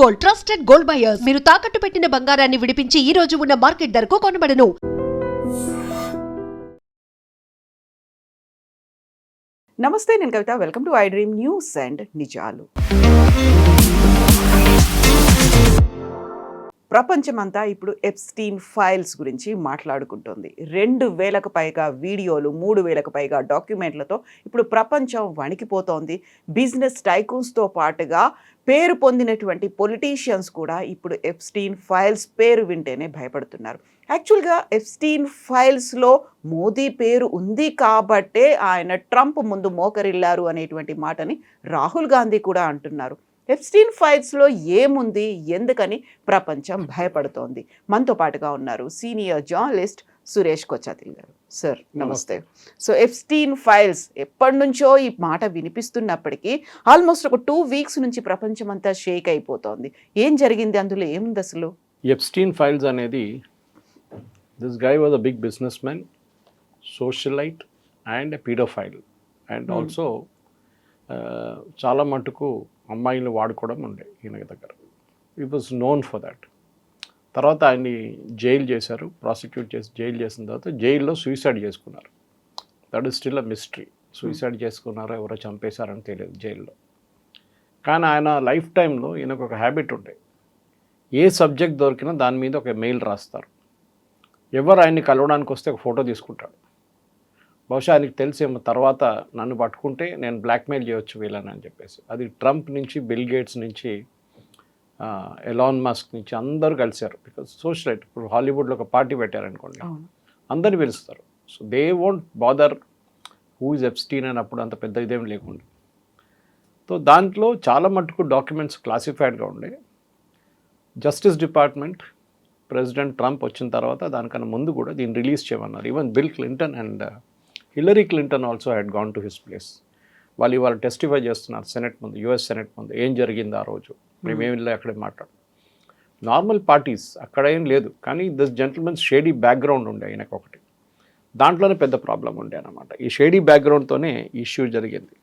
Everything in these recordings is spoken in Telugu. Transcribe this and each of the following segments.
Gold, trusted gold buyers. మీరు తాకట్టు పెట్టిన బంగారాన్ని విడిపించి ఈ రోజు ఉన్న మార్కెట్ ధరకు కొనబడను. నమస్తే, నేను Kavitha. Welcome to iDream News and నిజాలు. ప్రపంచమంతా ఇప్పుడు ఎప్స్టీన్ ఫైల్స్ గురించి మాట్లాడుకుంటుంది. 2000కు పైగా వీడియోలు, 3000కు పైగా డాక్యుమెంట్లతో ఇప్పుడు ప్రపంచం వణికిపోతోంది. బిజినెస్ టైకూన్స్తో పాటుగా పేరు పొందినటువంటి పొలిటీషియన్స్ కూడా ఇప్పుడు ఎప్స్టీన్ ఫైల్స్ పేరు వింటేనే భయపడుతున్నారు. యాక్చువల్గా ఎప్స్టీన్ ఫైల్స్లో మోదీ పేరు ఉంది కాబట్టే ఆయన ట్రంప్ ముందు మోకరిల్లారు అనేటువంటి మాటని రాహుల్ గాంధీ కూడా అంటున్నారు. ఎప్స్టీన్ ఫైల్స్లో ఏముంది, ఎందుకని ప్రపంచం భయపడుతోంది? మనతో పాటుగా ఉన్నారు సీనియర్ జర్నలిస్ట్ సురేష్ కొచ్చాతిల్ గారు. సార్ నమస్తే. సో ఎప్స్టీన్ ఫైల్స్ ఎప్పటి నుంచో ఈ మాట వినిపిస్తున్నప్పటికీ ఆల్మోస్ట్ ఒక 2 వీక్స్ నుంచి ప్రపంచం అంతా షేక్ అయిపోతోంది. ఏం జరిగింది, అందులో ఏముంది అసలు? ఎప్స్టీన్ ఫైల్స్ అనేది, this guy was a big businessman, socialite and paedophile and also చాలా మటుకు అమ్మాయిలు వాడుకోవడం ఉండే ఈయన దగ్గర. ఈ వాజ్ నోన్ ఫర్ దాట్. తర్వాత ఆయన్ని జైలు చేశారు, ప్రాసిక్యూట్ చేసి జైలు చేసిన తర్వాత జైల్లో సూసైడ్ చేసుకున్నారు. That is still a mystery. Suicide చేసుకున్నారో ఎవరో చంపేశారని తెలియదు జైల్లో. కానీ ఆయన లైఫ్ టైంలో ఈయనకు ఒక హ్యాబిట్ ఉండే, ఏ సబ్జెక్ట్ దొరికినా దాని మీద ఒక మెయిల్ రాస్తారు. ఎవరు ఆయన్ని కలవడానికి వస్తే ఒక ఫోటో తీసుకుంటాడు. బహుశా ఆయనకి తెలిసేమో తర్వాత నన్ను పట్టుకుంటే నేను బ్లాక్మెయిల్ చేయవచ్చు వీళ్ళని అని చెప్పేసి. అది ట్రంప్ నుంచి, బిల్ గేట్స్ నుంచి, ఎలాన్ మస్క్ నుంచి అందరూ కలిశారు. Because socialite. ఇప్పుడు హాలీవుడ్లో ఒక పార్టీ పెట్టారనుకోండి, అందరిని పిలుస్తారు. So they won't bother who is Epstein అని అప్పుడు అంత పెద్ద ఇదేం లేకుండా. సో దాంట్లో చాలా మటుకు డాక్యుమెంట్స్ క్లాసిఫైడ్గా ఉండే. జస్టిస్ డిపార్ట్మెంట్ ప్రెసిడెంట్ ట్రంప్ వచ్చిన తర్వాత దానికన్నా ముందు కూడా దీన్ని రిలీజ్ చేయమన్నారు. Even bill Clinton and Hillary Clinton also had gone to his place. వాళ్ళు ఇవాళ టెస్టిఫై చేస్తున్నారు సెనెట్ ముందు, యుఎస్ సెనెట్ ముందు. ఏం జరిగింది ఆ రోజు, మేమేమి లేదు అక్కడే మాట్లాడు. నార్మల్ పార్టీస్ అక్కడ ఏం లేదు, కానీ దిస్ జెంటిల్మెన్స్ షేడీ బ్యాక్గ్రౌండ్ ఉండే ఆయనకు ఒకటి. దాంట్లోనే పెద్ద ప్రాబ్లం ఉండే అనమాట. ఈ షేడీ బ్యాక్గ్రౌండ్తోనే ఇష్యూ జరిగింది.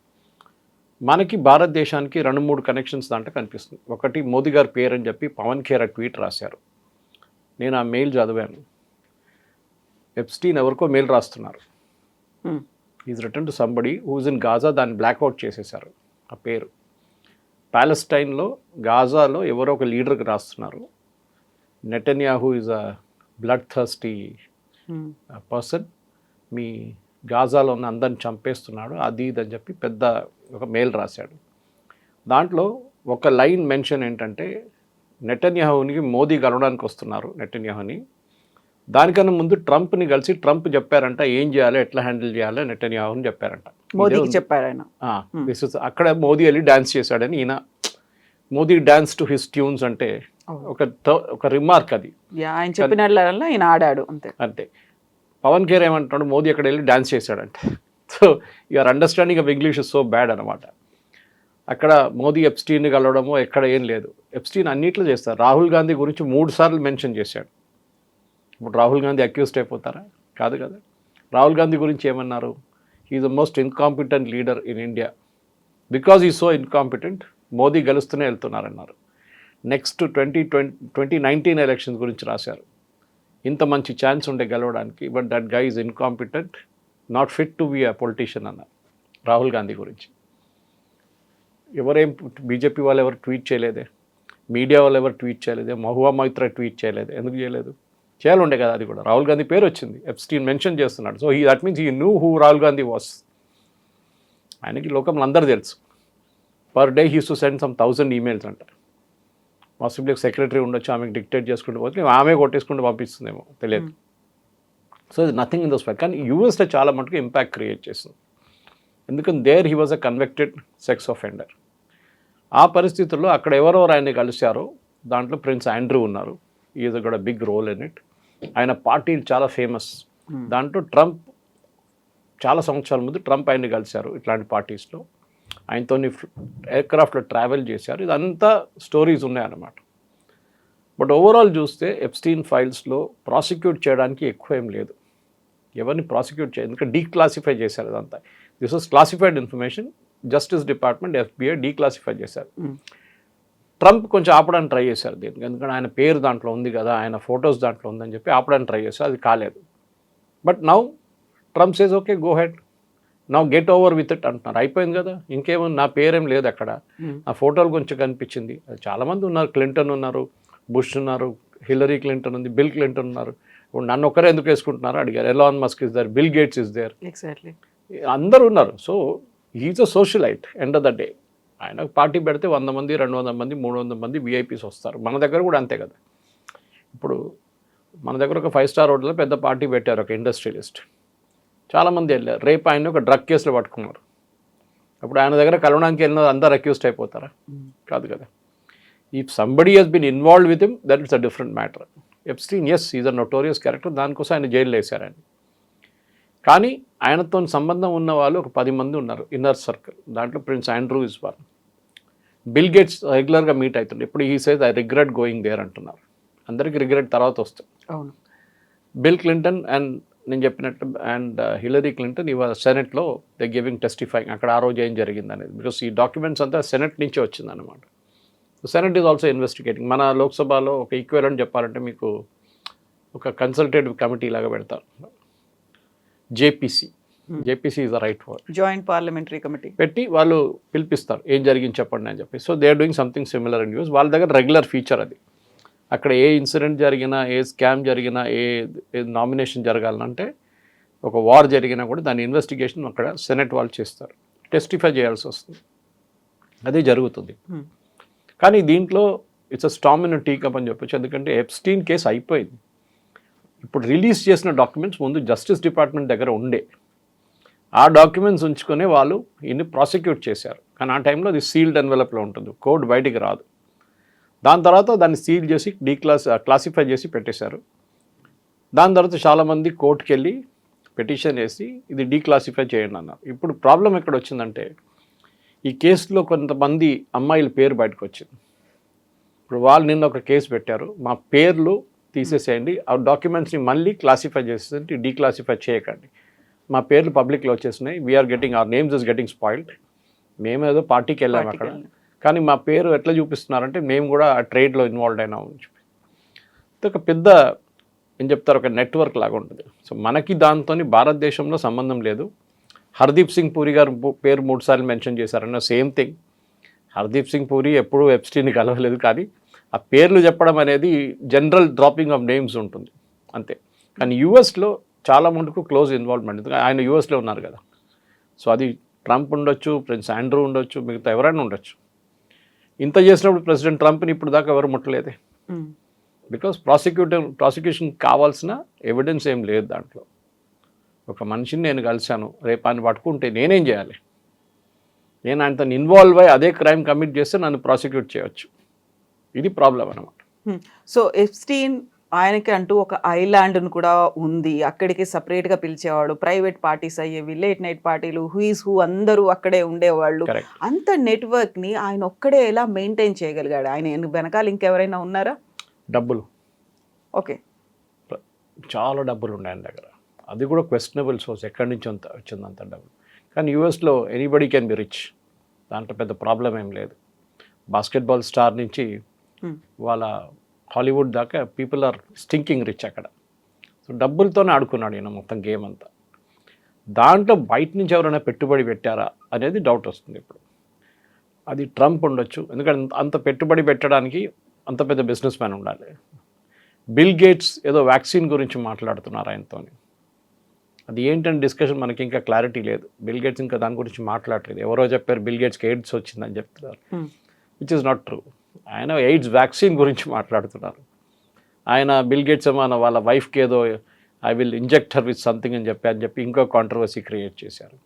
మనకి భారతదేశానికి 2-3 కనెక్షన్స్ దాంట్లో కనిపిస్తుంది. ఒకటి, మోదీ గారి పేరు అని చెప్పి పవన్ ఖేర్ ట్వీట్ రాశారు. నేను ఆ మెయిల్ చదివాను. ఎప్స్టీన్ ఎవరికో మెయిల్ రాస్తున్నారు. Is return to somebody whose in Gaza. దాన్ని బ్లాక్అవుట్ చేసేశారు ఆ పేరు. ప్యాలెస్టైన్లో, గాజాలో ఎవరో ఒక లీడర్కి రాస్తున్నారు. Netanyahu is a bloodthirsty person, మీ గాజాలో ఉన్న అందరిని చంపేస్తున్నాడు, అది ఇది అని చెప్పి పెద్ద ఒక మెయిల్ రాశాడు. దాంట్లో ఒక లైన్ మెన్షన్ ఏంటంటే, నెటన్యాహూని మోదీ కలవడానికి వస్తున్నారు నెటన్యాహూని. దానికన్నా ముందు ట్రంప్ని కలిసి ట్రంప్ చెప్పారంట ఏం చేయాలి, ఎట్లా హ్యాండిల్ చేయాలి నెటన్యాహూని చెప్పారంట. మోదీకి చెప్పారు ఆయన. అక్కడ మోదీ వెళ్ళి డ్యాన్స్ చేశాడని ఈయన, Modi dance to his tunes అంటే ఒక రిమార్క్ అది. ఆయన చెప్పిన ఆయన ఆడాడు అంతే. అంతే. పవన్ ఖేర్ ఏమంటున్నాడు, మోదీ అక్కడ వెళ్ళి డ్యాన్స్ చేశాడంటే. So your understanding of English is so bad అనమాట. అక్కడ మోదీ ఎప్స్టీన్ని కలవడమో ఎక్కడ ఏం లేదు. ఎప్స్టీన్ అన్నిట్లో చేస్తారు. రాహుల్ గాంధీ గురించి 3 సార్లు మెన్షన్ చేశాడు. ఇప్పుడు రాహుల్ గాంధీ అక్యూజ్డ్ అయిపోతారా? కాదు కదా. రాహుల్ గాంధీ గురించి ఏమన్నారు, he is the most incompetent leader in India. Because ఈ సో ఇన్కాంపిటెంట్, మోదీ గెలుస్తూనే వెళ్తున్నారన్నారు. నెక్స్ట్ 2019 ఎలక్షన్స్ గురించి రాశారు. ఇంత మంచి ఛాన్స్ ఉండే గెలవడానికి, but that guy is incompetent, not fit to be a politician అన్నారు రాహుల్ గాంధీ గురించి. ఎవరేం బీజేపీ వాళ్ళు ఎవరు ట్వీట్ చేయలేదే, మీడియా వాళ్ళు ఎవరు ట్వీట్ చేయలేదే, మహువా మైత్రా ట్వీట్ చేయలేదు. ఎందుకు చేయలేదు? చేయాలి ఉండే కదా. అది కూడా రాహుల్ గాంధీ పేరు వచ్చింది, ఎప్స్టీన్ మెన్షన్ చేస్తున్నాడు. So that means he knew who Rahul Gandhi was. ఆయనకి లోకంలో అందరూ తెలుసు. Per day he's to send some 1000 emails అంట. పాసిబుల్ సెక్రటరీ ఉండొచ్చు, ఆమెకు డిక్టేట్ చేసుకుంటూ పోతే ఆమె కొట్టేసుకుంటూ పంపిస్తుందేమో తెలియదు. సో ఇది నథింగ్ ఇన్ దోస్ ఫైల్. కానీ యూఎస్లో చాలా మటుకు ఇంపాక్ట్ క్రియేట్ చేస్తుంది. ఎందుకంటే there he was a convicted sex offender. ఆ పరిస్థితుల్లో అక్కడ ఎవరెవరు ఆయన్ని కలిశారో దాంట్లో ప్రిన్స్ ఆండ్రూ ఉన్నారు. Is got a big role in it. ఆయన పార్టీలు చాలా ఫేమస్. దాంట్లో ట్రంప్ చాలా సంవత్సరాల ముందు ట్రంప్ ఆయన్ని కలిశారు ఇట్లాంటి పార్టీస్లో. ఆయనతో ఎయిర్క్రాఫ్ట్లో ట్రావెల్ చేశారు. ఇదంతా స్టోరీస్ ఉన్నాయన్నమాట. బట్ ఓవరాల్ చూస్తే ఎప్స్టీన్ ఫైల్స్లో ప్రాసిక్యూట్ చేయడానికి ఎక్కువ ఏం లేదు. ఎవరిని ప్రాసిక్యూట్ చేయాలి, ఎందుకంటే డీక్లాసిఫై చేశారు అదంతా. This was classified information. Justice department, FBI declassify చేశారు. ట్రంప్ కొంచెం ఆపడానికి ట్రై చేశారు దీనికి, ఎందుకంటే ఆయన పేరు దాంట్లో ఉంది కదా, ఆయన ఫొటోస్ దాంట్లో ఉందని చెప్పి ఆపడానికి ట్రై చేశారు, అది కాలేదు. But now Trump says okay go ahead, now get over with it అంటున్నారు. అయిపోయింది కదా, ఇంకేమో నా పేరేం లేదు అక్కడ, నా ఫోటోలు కొంచెం కనిపించింది. చాలామంది ఉన్నారు, క్లింటన్ ఉన్నారు, బుష్ ఉన్నారు, హిల్లరీ క్లింటన్ ఉంది, బిల్ క్లింటన్ ఉన్నారు. ఇప్పుడు నన్ను ఒక్కరే ఎందుకు వేసుకుంటున్నారు అడిగారు. Elon Musk is there, Bill Gates is there, exactly అందరూ ఉన్నారు. So he's a socialite end of the day. ఆయన పార్టీ పెడితే 100 మంది 200 మంది 300 మంది విఐపీస్ వస్తారు. మన దగ్గర కూడా అంతే కదా. ఇప్పుడు మన దగ్గర ఒక 5-స్టార్ హోటల్లో పెద్ద పార్టీ పెట్టారు ఒక ఇండస్ట్రియలిస్ట్, చాలామంది వెళ్ళారు. రేపు ఆయన ఒక డ్రగ్ కేసులో పట్టుకున్నారు. అప్పుడు ఆయన దగ్గర కలవడానికి వెళ్ళిన అందరు అక్యూస్డ్ అయిపోతారా? కాదు కదా. If somebody has been involve with him, that it's a different matter. Epstein is is a notorious character, దానికోసం ఆయన జైల్లో వేశారని. కానీ ఆయనతో సంబంధం ఉన్న వాళ్ళు ఒక 10 మంది ఉన్నారు ఇన్నర్ సర్కిల్. దాంట్లో prince Andrew is one. Bill Gates రెగ్యులర్గా మీట్ అవుతుండే. ఇప్పుడు ఈ says I regret going there అంటున్నారు. అందరికీ రిగ్రెట్ తర్వాత వస్తుంది. అవును. బిల్ క్లింటన్ అండ్ నేను చెప్పినట్టు అండ్ హిల్లరీ క్లింటన్ ఇవాళ సెనెట్లో దే గివింగ్ టెస్టిఫైయింగ్ అక్కడ ఆ రోజు ఏం జరిగింది అనేది. బికాస్ ఈ డాక్యుమెంట్స్ అంతా సెనెట్ నుంచే వచ్చిందనమాట. Senate is also investigating. మన లోక్సభలో ఒక ఈక్వెలెంట్ చెప్పాలంటే మీకు ఒక కన్సల్టేటివ్ కమిటీ లాగా పెడతారు, JPC. JPC is the right word, joint parliamentary committee పెట్టి వాళ్ళు పిలిపిస్తారు ఏం జరిగింది చెప్పండి అని చెప్పి. So they are doing something similar in US. వాళ్ళ దగ్గర రెగ్యులర్ ఫీచర్ అది. అక్కడ ఏ ఇన్సిడెంట్ జరిగినా, ఏ స్కామ్ జరిగినా, ఏ నామినేషన్ జరగాలంటే, ఒక వార్ జరిగినా కూడా దాని ఇన్వెస్టిగేషన్ అక్కడ సెనెట్ వాళ్ళు చేస్తారు, టెస్టిఫై చేయాల్సి వస్తుంది. అదే జరుగుతుంది. కానీ దీంట్లో it's a storm in tea cup అని చెప్పొచ్చు. ఎందుకంటే ఎప్స్టీన్ కేసు అయిపోయింది. ఇప్పుడు రిలీజ్ చేసిన డాక్యుమెంట్స్ ముందు జస్టిస్ డిపార్ట్మెంట్ దగ్గర ఉండే. ఆ డాక్యుమెంట్స్ ఉంచుకొని వాళ్ళు ఇన్ని ప్రాసిక్యూట్ చేశారు. కానీ ఆ టైంలో అది సీల్డ్ ఎన్వెలప్లో ఉంటుంది, కోడ్ బయటికి రాదు. దాని తర్వాత దాన్ని సీల్ చేసి క్లాసిఫై చేసి పెట్టేశారు. దాని తర్వాత చాలామంది కోర్టుకు వెళ్ళి పిటిషన్ వేసి ఇది డీక్లాసిఫై చేయండి అన్నారు. ఇప్పుడు ప్రాబ్లం ఎక్కడ వచ్చిందంటే, ఈ కేసులో కొంతమంది అమ్మాయిల పేరు బయటకు వచ్చింది. ఇప్పుడు వాళ్ళు నిన్న ఒక కేసు పెట్టారు, మా పేర్లు తీసేసేయండి, ఆ డాక్యుమెంట్స్ని మళ్ళీ క్లాసిఫై చేసేసి డీక్లాసిఫై చేయకండి, మా పేర్లు పబ్లిక్లో వచ్చేసినాయి, we're getting our names is getting spoiled. మేమేదో పార్టీకి వెళ్ళాము అక్కడ, కానీ మా పేరు ఎట్లా చూపిస్తున్నారంటే మేము కూడా ఆ ట్రేడ్లో ఇన్వాల్వ్ అయినాము అని చెప్పి. ఇది ఒక పెద్ద ఏం చెప్తారు, ఒక నెట్వర్క్ లాగా ఉంటుంది. సో మనకి దాంతో భారతదేశంలో సంబంధం లేదు. హర్దీప్ సింగ్ పూరి గారు పేరు 3 సార్లు మెన్షన్ చేశారన్న సేమ్ థింగ్. హర్దీప్ సింగ్ పూరి ఎప్పుడూ ఎప్స్టీన్ని కలవలేదు, కానీ ఆ పేర్లు చెప్పడం అనేది జనరల్ డ్రాపింగ్ ఆఫ్ నేమ్స్ ఉంటుంది అంతే. కానీ యూఎస్లో చాలా మటుకు క్లోజ్ ఇన్వాల్వ్మెంట్, ఆయన యూఎస్లో ఉన్నారు కదా. సో అది ట్రంప్ ఉండొచ్చు, ప్రిన్స్ ఆండ్రూ ఉండొచ్చు, మిగతా ఎవరైనా ఉండొచ్చు. ఇంత చేసినప్పుడు ప్రెసిడెంట్ ట్రంప్ని ఇప్పుడు దాకా ఎవరు ముట్టలేదే. బికాస్ ప్రాసిక్యూషన్ కావాల్సిన ఎవిడెన్స్ ఏం లేదు దాంట్లో. ఒక మనిషిని నేను కలిశాను, రేపు ఆయన పట్టుకుంటే నేనేం చేయాలి? నేను ఆయనతో ఇన్వాల్వ్ అయ్యి అదే క్రైమ్ కమిట్ చేస్తే నన్ను ప్రాసిక్యూట్ చేయవచ్చు. ఇది ప్రాబ్లం అన్నమాట. సో ఎప్స్టీన్ ఆయనకి అంటూ ఒక ఐలాండ్ను కూడా ఉంది, అక్కడికి సపరేట్గా పిలిచేవాడు, ప్రైవేట్ పార్టీస్ అయ్యేవి, లేట్ నైట్ పార్టీలు, హూఈస్ హూ అందరూ అక్కడే ఉండేవాళ్ళు. అంత నెట్వర్క్ని ఆయన ఒక్కడే ఎలా మెయింటైన్ చేయగలిగాడు? ఆయన వెనకాల ఇంకెవరైనా ఉన్నారా? డబ్బులు. ఓకే, చాలా డబ్బులు ఉన్నాయి ఆయన దగ్గర. అది కూడా క్వశ్చనబుల్ సోర్స్, ఎక్కడి నుంచి వచ్చింది అంత డబ్బులు. కానీ యూఎస్లో ఎనీబడీ కెన్ బి రిచ్, దాంట్లో పెద్ద ప్రాబ్లం ఏం లేదు. బాస్కెట్బాల్ స్టార్ నుంచి వాళ్ళ హాలీవుడ్ దాకా పీపుల్ ఆర్ స్టింకింగ్ రిచ్ అక్కడ. సో డబ్బులతోనే ఆడుకున్నాడు ఈయన మొత్తం గేమ్ అంతా. దాంట్లో బయట నుంచి ఎవరైనా పెట్టుబడి పెట్టారా అనేది డౌట్ వస్తుంది ఇప్పుడు. అది ట్రంప్ ఉండొచ్చు, ఎందుకంటే అంత పెట్టుబడి పెట్టడానికి అంత పెద్ద బిజినెస్ మ్యాన్ ఉండాలి. బిల్ గేట్స్ ఏదో వ్యాక్సిన్ గురించి మాట్లాడుతున్నారు ఆయనతో. అది ఏంటంటే డిస్కషన్ మనకి ఇంకా క్లారిటీ లేదు. బిల్ గేట్స్ ఇంకా దాని గురించి మాట్లాడలేదు. ఎవరో చెప్పారు బిల్ గేట్స్కి ఎయిడ్స్ వచ్చిందని చెప్తున్నారు, విచ్ ఇస్ నాట్ ట్రూ. ఆయన ఎయిడ్స్ వ్యాక్సిన్ గురించి మాట్లాడుతున్నారు. ఆయన బిల్ గేట్స్ ఏమో వాళ్ళ వైఫ్కి ఏదో I will inject her with something అని చెప్పి ఇంకో కాంట్రవర్సీ క్రియేట్ చేశారు.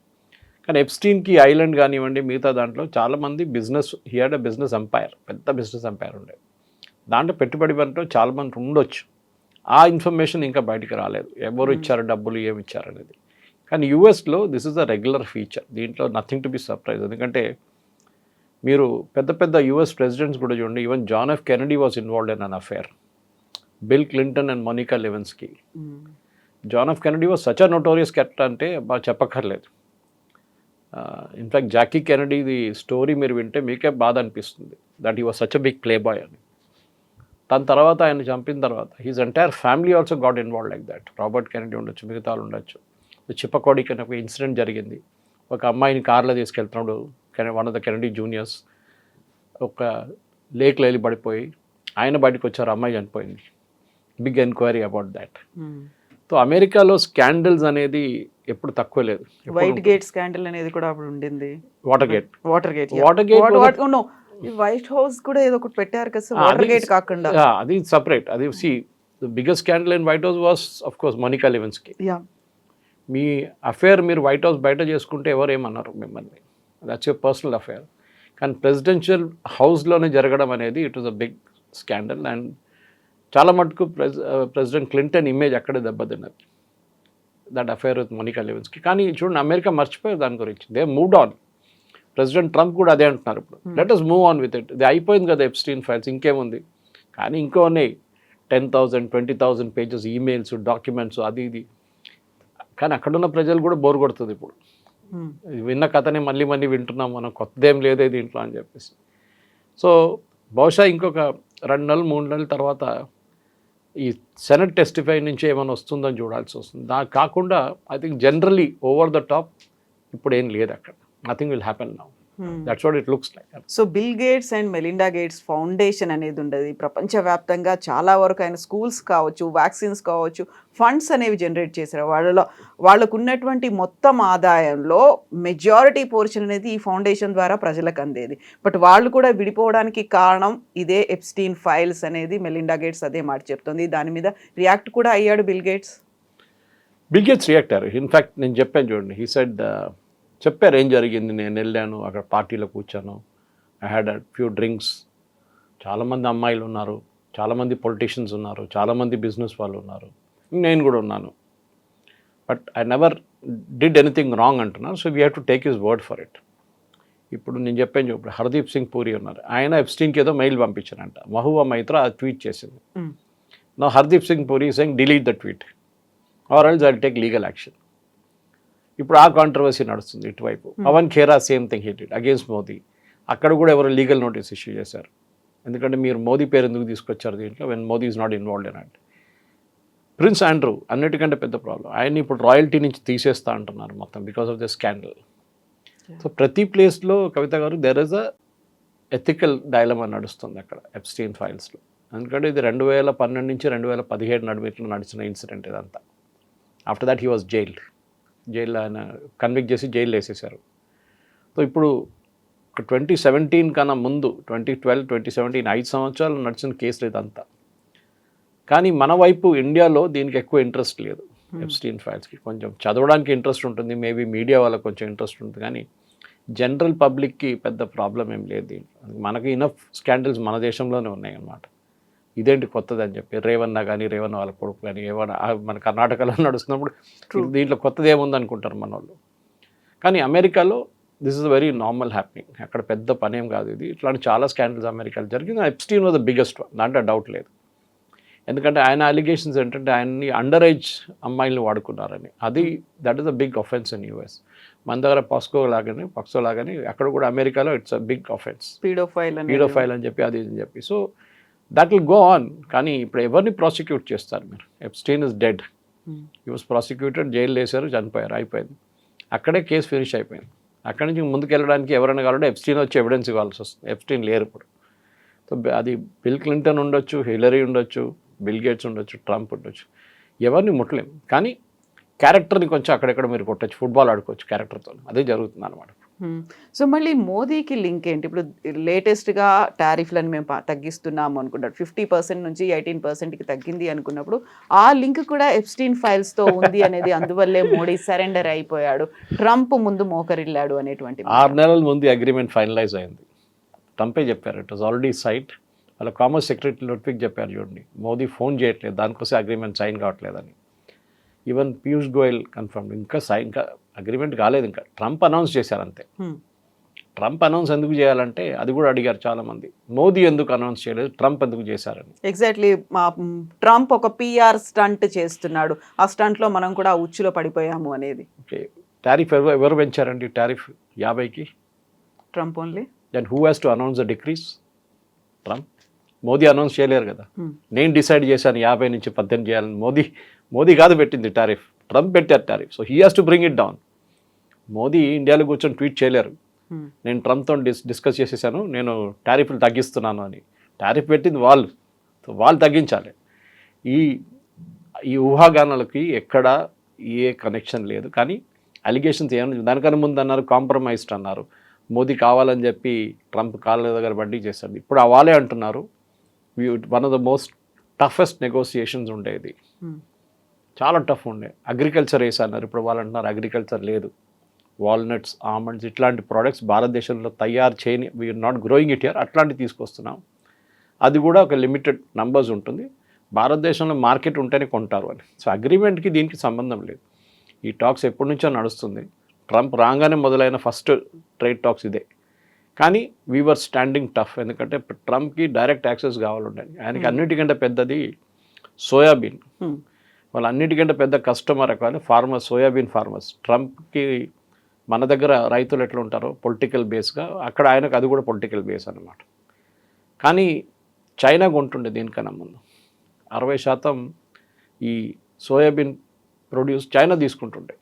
కానీ ఎప్స్టీన్కి ఐలాండ్ కానివ్వండి, మిగతా దాంట్లో చాలామంది business, he had a business empire, పెద్ద బిజినెస్ ఎంపైర్ ఉండేది. దాంట్లో పెట్టుబడి పనిలో చాలామంది ఉండొచ్చు. ఆ ఇన్ఫర్మేషన్ ఇంకా బయటికి రాలేదు, ఎవరు ఇచ్చారు డబ్బులు, ఏమి ఇచ్చారు అనేది. కానీ యూఎస్లో this is a regular feature, దీంట్లో నథింగ్ టు బి సర్ప్రైజ్. ఎందుకంటే మీరు పెద్ద పెద్ద యూఎస్ ప్రెసిడెంట్స్ కూడా చూడండి, even John F Kennedy was involved in an affair, Bill Clinton and Monica Lewinsky. John F Kennedy was such a notorious character అంటే బాగా చెప్పక్కర్లేదు. ఇన్ఫ్యాక్ట్ జాకీ కెనడీది స్టోరీ మీరు వింటే మీకే బాధ అనిపిస్తుంది. That he was such a big playboy అని. దాని తర్వాత ఆయన చంపిన తర్వాత his entire family also got involve like that. Robert Kennedy ఉండొచ్చు, మిగతా వాళ్ళు ఉండొచ్చు. చిప్పకోడికి అని ఒక ఇన్సిడెంట్ జరిగింది. ఒక అమ్మాయిని కార్లో తీసుకెళ్తున్నాడు one of the Kennedy juniors, ఒక లేక్లో వెళ్ళి పడిపోయి ఆయన బయటకు వచ్చారు, అమ్మాయి చనిపోయింది. Big enquiry about that. So అమెరికాలో స్కాండల్స్ అనేది ఎప్పుడు తక్కువ లేదు. వైట్ గేట్ స్కాండల్ అనేది కూడా అప్పుడు ఉండింది. వాటర్ గేట్ వైట్ హౌస్ కూడా ఏదో ఒకటి పెట్టారు కదా సార్, వాటర్ గేట్ కాకుండా. అది సపరేట్. అది is the biggest scandal in White House was of course Monica Lewinsky. మీ అఫేర్ మీరు వైట్ హౌస్ బయట చేసుకుంటే ఎవరు ఏమన్నారు మిమ్మల్ని, దట్స్ యువర్ పర్సనల్ అఫేర్. కానీ ప్రెసిడెన్షియల్ హౌస్లోనే జరగడం అనేది it was a big scandal. And చాలా మటుకు ప్రెసిడెంట్ క్లింటన్ ఇమేజ్ అక్కడే దెబ్బతిన్నది, that affair with Monica Lewinsky. కానీ చూడండి అమెరికా మర్చిపోయారు దాని గురించి, they moved on. President Trump కూడా అదే అంటున్నారు ఇప్పుడు, let us move on with it. ఇది అయిపోయింది కదా ఎప్స్టీన్ ఫైల్స్, ఇంకేముంది. కానీ ఇంకో ఉన్నాయి 10,000 20,000 పేజెస్ ఈమెయిల్స్, డాక్యుమెంట్స్, అది ఇది. కానీ అక్కడున్న ప్రజలు కూడా బోర్ కొడుతుంది ఇప్పుడు. విన్న కథనే మళ్ళీ మళ్ళీ వింటున్నాం మనం, కొత్తదేం లేదే దీంట్లో అని చెప్పేసి. సో బహుశా ఇంకొక 2 నెలలు 3 నెలల తర్వాత ఈ సెనెట్ టెస్టిఫై నుంచి ఏమైనా వస్తుందని చూడాల్సి వస్తుంది. దానికి కాకుండా I think generally over the top ఇప్పుడు ఏం లేదు అక్కడ. Nothing will happen now. That's what it looks like. So bill gates and Melinda gates foundation అనేది ఉండదు ప్రపంచవ్యాప్తంగా. చాలా వరకు ఆయన స్కూల్స్ కావచ్చు, వ్యాక్సిన్స్ కావచ్చు, ఫండ్స్ అనేవి జనరేట్ చేశారు. వాళ్ళకు ఉన్నటువంటి మొత్తం ఆదాయంలో మెజారిటీ పోర్షన్ అనేది ఈ ఫౌండేషన్ ద్వారా ప్రజలకు అందేది. బట్ వాళ్ళు కూడా విడిపోవడానికి కారణం ఇదే ఎప్స్టీన్ ఫైల్స్ అనేది మెలిండా గేట్స్ అదే మాట చెప్తుంది. దాని మీద రియాక్ట్ కూడా అయ్యాడు bill gates. Bill gates react అయ్యారు. ఇన్ఫ్యాక్ట్ నేను చెప్పాను చూడండి, హీ సెడ్, చెప్పారు ఏం జరిగింది. నేను వెళ్ళాను, అక్కడ పార్టీలో కూర్చాను, I had a few drinks. చాలామంది అమ్మాయిలు ఉన్నారు, చాలామంది పొలిటీషియన్స్ ఉన్నారు, చాలామంది బిజినెస్ వాళ్ళు ఉన్నారు, నేను కూడా ఉన్నాను. But I never did anything wrong అంటున్నారు. So we have to take his word for it. ఇప్పుడు నేను చెప్పాను ఇప్పుడు హర్దీప్ సింగ్ పూరి ఉన్నారు, ఆయన ఎప్స్టీన్కి ఏదో మెయిల్ పంపించారంట. మహువా మైత్రా అది ట్వీట్ చేసింది. నా Hardeep Singh Puri saying delete the tweet or else I will take legal action. ఇప్పుడు ఆ కాంట్రవర్సీ నడుస్తుంది ఇటువైపు. Pavan Khera same thing he did against Modi. అక్కడ కూడా ఎవరు లీగల్ నోటీస్ ఇష్యూ చేశారు. ఎందుకంటే మీరు మోదీ పేరు ఎందుకు తీసుకొచ్చారు దీంట్లో, when Modi is not involved in it. Prince Andrew అన్నిటికంటే పెద్ద ప్రాబ్లం, ఆయన్ని ఇప్పుడు రాయల్టీ నుంచి తీసేస్తా అంటున్నారు మొత్తం because of the scandal. So ప్రతి ప్లేస్లో కవిత గారు there is a ethical dilemma నడుస్తుంది అక్కడ ఎప్స్టీన్ ఫైల్స్లో. ఎందుకంటే ఇది 2012 నుంచి 2017 నడుమిట్లో నడిచిన ఇన్సిడెంట్ ఇదంతా. ఆఫ్టర్ దాట్ హీ వాజ్ జైల్లో ఆయన కన్విక్ట్ చేసి జైల్లో వేసేసారు. సో ఇప్పుడు 2017 కన్నా ముందు 2012 2017 5 సంవత్సరాలు నడిచిన కేసులు ఇదంతా. కానీ మన వైపు ఇండియాలో దీనికి ఎక్కువ ఇంట్రెస్ట్ లేదు. ఎప్స్టీన్ ఫైల్స్కి కొంచెం చదవడానికి ఇంట్రెస్ట్ ఉంటుంది, మేబీ మీడియా వాళ్ళకి కొంచెం ఇంట్రెస్ట్ ఉంటుంది, కానీ జనరల్ పబ్లిక్కి పెద్ద ప్రాబ్లం ఏం లేదు దీంట్లో. మనకి ఇనఫ్ స్కాండల్స్ మన దేశంలోనే ఉన్నాయి అన్నమాట. ఇదేంటి కొత్తది అని చెప్పి రేవన్న కానీ రేవన్న వాళ్ళ కొడుకు కానీ ఏమన్నా మన కర్ణాటకలో నడుస్తున్నప్పుడు దీంట్లో కొత్తది ఏముంది అనుకుంటారు మన వాళ్ళు. కానీ అమెరికాలో this is very normal happening. అక్కడ పెద్ద పనేం కాదు ఇది. ఇట్లాంటి చాలా స్కాండల్స్ అమెరికాలో జరిగింది. Epstein was the biggest one, దాంట్లో డౌట్ లేదు. ఎందుకంటే ఆయన అలిగేషన్స్ ఏంటంటే ఆయన్ని అండర్ ఏజ్ అమ్మాయిలను వాడుకున్నారని. అది that is a big offence in US. మన దగ్గర పాక్సో లాగానే అక్కడ కూడా అమెరికాలో it's a big offence, paedophile అని చెప్పి అది అని చెప్పి. So that will go on. కానీ ఇప్పుడు ఎవరిని ప్రాసిక్యూట్ చేస్తారు మీరు? Epstein is dead, he was prosecuted, jail వేశారు, చనిపోయారు, అయిపోయింది. అక్కడే కేసు ఫినిష్ అయిపోయింది. అక్కడి నుంచి ముందుకు వెళ్ళడానికి ఎవరైనా కావాలంటే ఎప్స్టీన్ వచ్చి ఎవిడెన్స్ ఇవ్వాల్సి వస్తుంది. ఎప్స్టీన్ లేరు ఇప్పుడు. సో అది బిల్ క్లింటన్ ఉండొచ్చు, హిలరీ ఉండొచ్చు, బిల్ గేట్స్ ఉండొచ్చు, ట్రంప్ ఉండొచ్చు, ఎవరిని ముట్టలేం. కానీ క్యారెక్టర్ని కొంచెం అక్కడెక్కడ మీరు కొట్టచ్చు, ఫుట్బాల్ ఆడుకోవచ్చు క్యారెక్టర్తో. అదే జరుగుతుంది అనమాట. సో మళ్ళీ మోదీకి లింక్ ఏంటి? ఇప్పుడు లేటెస్ట్గా టారిఫ్లను మేము తగ్గిస్తున్నాము అనుకున్నాడు, 50% నుంచి 18%కి తగ్గింది అనుకున్నప్పుడు ఆ లింక్ కూడా ఎప్స్టీన్ ఫైల్స్తో ఉంది అనేది, అందువల్లే మోడీ సరెండర్ అయిపోయాడు, ట్రంప్ ముందు మోకరిల్లాడు అనేటువంటి. 6 నెలల ముందు అగ్రిమెంట్ ఫైనలైజ్ అయింది. ట్రంపే చెప్పారు, ఇట్ వాజ్ ఆల్రెడీ సైట్. వాళ్ళ కామర్స్ సెక్రటరీ లొట్విక్ చెప్పారు, చూడండి మోదీ ఫోన్ చేయట్లేదు, దానికోసం అగ్రిమెంట్ సైన్ కావట్లేదని. ఈవెన్ పీయూష్ గోయల్ కన్ఫర్మ్, ఇంకా అగ్రిమెంట్ కాలేదు, ఇంకా ట్రంప్ అనౌన్స్ చేశారు అంతే. ట్రంప్ అనౌన్స్ ఎందుకు చేయాలంటే అది కూడా అడిగారు చాలామంది, మోదీ ఎందుకు అనౌన్స్ చేయలేదు, ట్రంప్ ఎందుకు చేశారని. ఎగ్జాక్ట్లీ, ట్రంప్ ఒక పిఆర్ స్టంట్ చేస్తున్నాడు, ఆ స్టంట్లో మనం కూడా ఉచ్చులో పడిపోయాము అనేది. ఓకే, టారిఫ్ ఎవరు పెంచారండి? టారిఫ్ 50కి Trump only. Then who has to announce the decrease? Trump. Modi announce చేయలేరు కదా, నేను డిసైడ్ చేశాను 50 నుంచి 18 చేయాలని. మోదీ కాదు పెట్టింది టారిఫ్, ట్రంప్ పెట్టారు tariff. So he has to bring it down. Modi ఇండియాలో కూర్చొని ట్వీట్ చేయలేరు, నేను ట్రంప్తో డిస్కస్ చేసేసాను, నేను టారిఫ్లు తగ్గిస్తున్నాను అని. టారిఫ్ పెట్టింది వాళ్ళు, సో వాళ్ళు తగ్గించాలి. ఈ ఊహాగానాలకి ఎక్కడ ఏ కనెక్షన్ లేదు. కానీ అలిగేషన్స్ ఏమన్నా, దానికన్నా ముందు అన్నారు కాంప్రమైజ్డ్ అన్నారు, మోదీ కావాలని చెప్పి ట్రంప్ కాళ్ళ దగ్గర బండి చేశాడు. ఇప్పుడు వాళ్ళే అంటున్నారు one of the most toughest negotiations ఉండేది, చాలా టఫ్ ఉండే. అగ్రికల్చర్ వేసన్నారు, ఇప్పుడు వాళ్ళు అంటున్నారు అగ్రికల్చర్ లేదు. వాల్నట్స్, ఆల్మండ్స్ ఇట్లాంటి ప్రోడక్ట్స్ భారతదేశంలో తయారు చేయని, we're not growing it here, అట్లాంటివి తీసుకొస్తున్నాం. అది కూడా ఒక లిమిటెడ్ నంబర్స్ ఉంటుంది, భారతదేశంలో మార్కెట్ ఉంటేనే కొంటారు అని. సో అగ్రిమెంట్కి దీనికి సంబంధం లేదు. ఈ టాక్స్ ఎప్పటి నుంచో నడుస్తుంది. ట్రంప్ రాగానే మొదలైన ఫస్ట్ ట్రేడ్ టాక్స్ ఇదే. కానీ వీవర్ స్టాండింగ్ టఫ్, ఎందుకంటే ట్రంప్కి డైరెక్ట్ యాక్సెస్ కావాలండి. ఆయనకి అన్నిటికంటే పెద్దది సోయాబీన్. వాళ్ళు అన్నిటికంటే పెద్ద కస్టమర్ కావాలి ఫార్మర్స్, సోయాబీన్ ఫార్మర్స్. ట్రంప్కి మన దగ్గర రైతులు ఎట్లా ఉంటారో పొలిటికల్ బేస్గా, అక్కడ ఆయనకు అది కూడా పొలిటికల్ బేస్ అనమాట. కానీ చైనా కొంటుండే దీనికన్నా ముందు 60% ఈ సోయాబీన్ ప్రొడ్యూస్ చైనా తీసుకుంటుండే.